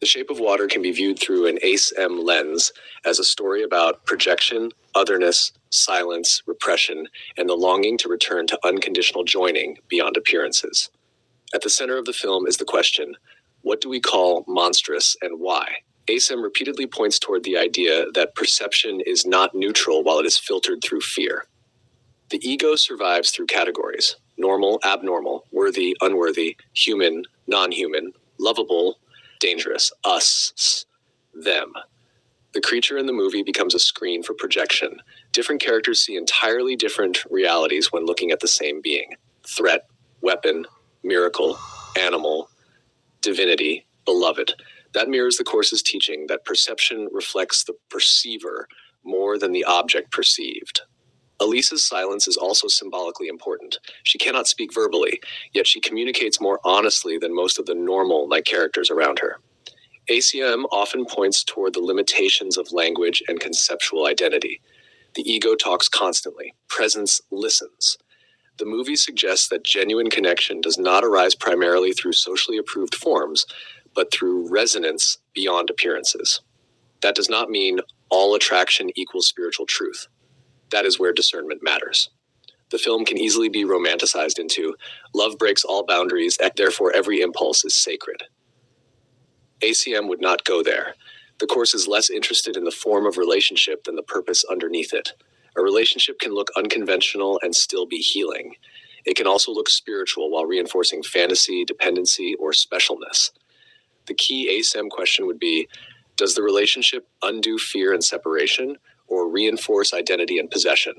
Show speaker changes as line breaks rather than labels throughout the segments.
The Shape of Water can be viewed through an ACIM lens as a story about projection, otherness, silence, repression, and the longing to return to unconditional joining beyond appearances. At the center of the film is the question, what do we call monstrous and why? ACIM repeatedly points toward the idea that perception is not neutral while it is filtered through fear. The ego survives through categories: normal, abnormal, worthy, unworthy, human, non-human, lovable, dangerous, us, them. The creature in the movie becomes a screen for projection. Different characters see entirely different realities when looking at the same being: threat, weapon, miracle, animal, divinity, beloved. That mirrors the Course's teaching that perception reflects the perceiver more than the object perceived. Elisa's silence is also symbolically important. She cannot speak verbally, yet she communicates more honestly than most of the normal-like characters around her. ACIM often points toward the limitations of language and conceptual identity. The ego talks constantly. Presence listens. The movie suggests that genuine connection does not arise primarily through socially approved forms, but through resonance beyond appearances. That does not mean all attraction equals spiritual truth. That is where discernment matters. The film can easily be romanticized into love breaks all boundaries, therefore every impulse is sacred. ACIM would not go there. The Course is less interested in the form of relationship than the purpose underneath it. A relationship can look unconventional and still be healing. It can also look spiritual while reinforcing fantasy, dependency, or specialness. The key ACIM question would be, does the relationship undo fear and separation, or reinforce identity and possession?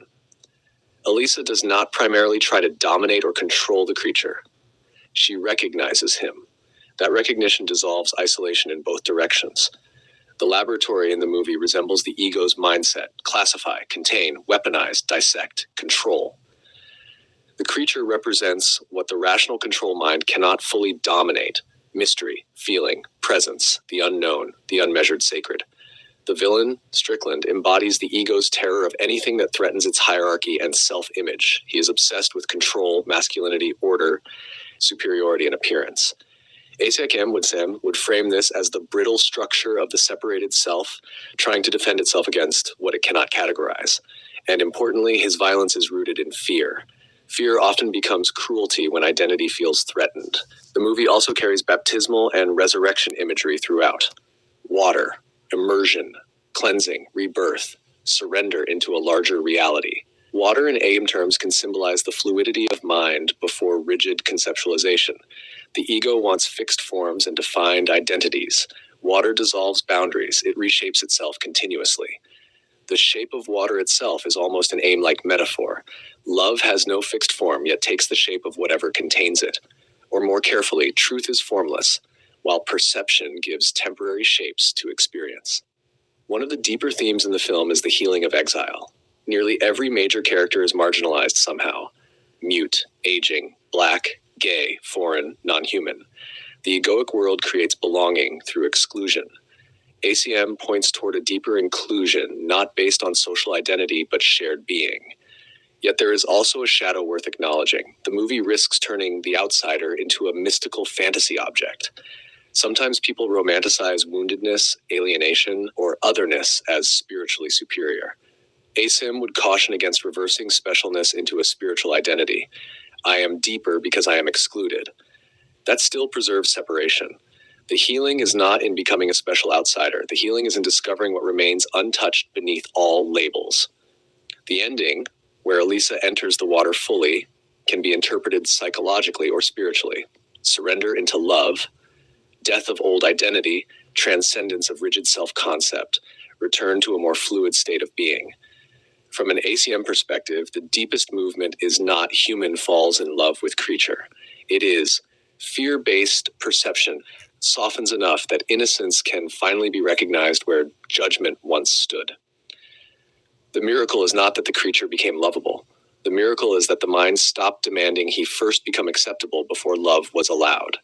Elisa does not primarily try to dominate or control the creature. She recognizes him. That recognition dissolves isolation in both directions. The laboratory in the movie resembles the ego's mindset: classify, contain, weaponize, dissect, control. The creature represents what the rational control mind cannot fully dominate: mystery, feeling, presence, the unknown, the unmeasured sacred. The villain, Strickland, embodies the ego's terror of anything that threatens its hierarchy and self-image. He is obsessed with control, masculinity, order, superiority, and appearance. ACIM would frame this as the brittle structure of the separated self, trying to defend itself against what it cannot categorize. And importantly, his violence is rooted in fear. Fear often becomes cruelty when identity feels threatened. The movie also carries baptismal and resurrection imagery throughout. Water, immersion, cleansing, rebirth, surrender into a larger reality. Water in ACIM terms can symbolize the fluidity of mind before rigid conceptualization. The ego wants fixed forms and defined identities. Water dissolves boundaries. It reshapes itself continuously. The shape of water itself is almost an ACIM-like metaphor. Love has no fixed form, yet takes the shape of whatever contains it. Or more carefully, truth is formless, while perception gives temporary shapes to experience. One of the deeper themes in the film is the healing of exile. Nearly every major character is marginalized somehow: mute, aging, black, gay, foreign, non-human. The egoic world creates belonging through exclusion. ACIM points toward a deeper inclusion, not based on social identity, but shared being. Yet there is also a shadow worth acknowledging. The movie risks turning the outsider into a mystical fantasy object. Sometimes people romanticize woundedness, alienation, or otherness as spiritually superior. ACIM would caution against reversing specialness into a spiritual identity. I am deeper because I am excluded. That still preserves separation. The healing is not in becoming a special outsider. The healing is in discovering what remains untouched beneath all labels. The ending, where Elisa enters the water fully, can be interpreted psychologically or spiritually. Surrender into love, death of old identity, transcendence of rigid self-concept, return to a more fluid state of being. From an ACIM perspective, the deepest movement is not human falls in love with creature. It is fear-based perception softens enough that innocence can finally be recognized where judgment once stood. The miracle is not that the creature became lovable. The miracle is that the mind stopped demanding he first become acceptable before love was allowed.